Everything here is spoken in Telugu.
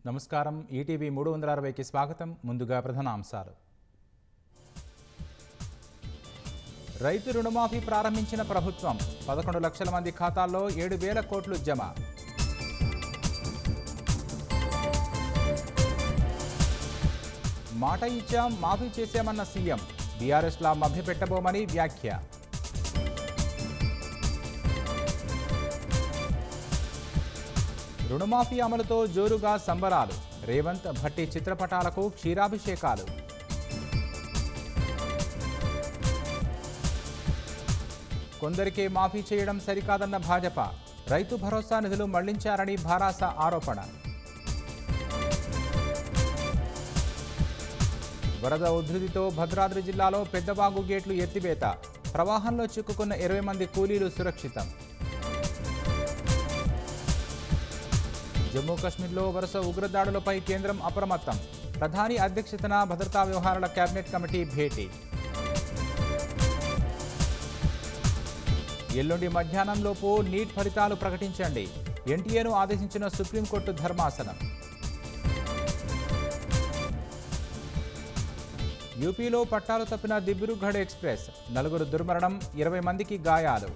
నమస్కారం. ఈటీవీ 360కి స్వాగతం. ముందుగా ప్రధాన అంశాలు. రైతు రుణమాఫీ ప్రారంభించిన ప్రభుత్వం 11 లక్షల మంది ఖాతాల్లో 7,000 కోట్లు జమ. మాట ఇచ్చాం, మాఫీ చేశామన్న సీఎం. బీఆర్ఎస్లా మభ్యపెట్టబోమని వ్యాఖ్య. రుణమాఫీ అమలుతో జోరుగా సంబరాలు. రేవంత్, భట్టి చిత్రపటాలకు క్షీరాభిషేకాలు. కొందరికే మాఫీ చేయడం సరికాదన్న భాజపా. రైతు భరోసా నిధులు మళ్లించారని భారాస ఆరోపణ. వరద ఉధృతితో భద్రాద్రి జిల్లాలో పెద్దవాగు గేట్లు ఎత్తివేత. ప్రవాహంలో చిక్కుకున్న 20 మంది కూలీలు సురక్షితం. జమ్మూ కశ్మీర్లో వరుస ఉగ్రదాడులపై కేంద్రం అప్రమత్తం. ప్రధాని అధ్యక్షతన భద్రతా వ్యవహారాల కేబినెట్ కమిటీ భేటీ. ఎల్లుండి మధ్యాహ్నంలోపు నీట్ ఫలితాలు ప్రకటించండి. ఎన్టీఏను ఆదేశించిన సుప్రీంకోర్టు ధర్మాసనం. యూపీలో పట్టాలు తప్పిన దిబ్రూగఢ్ ఎక్స్ప్రెస్. 4 దుర్మరణం, 20 మందికి గాయాలు.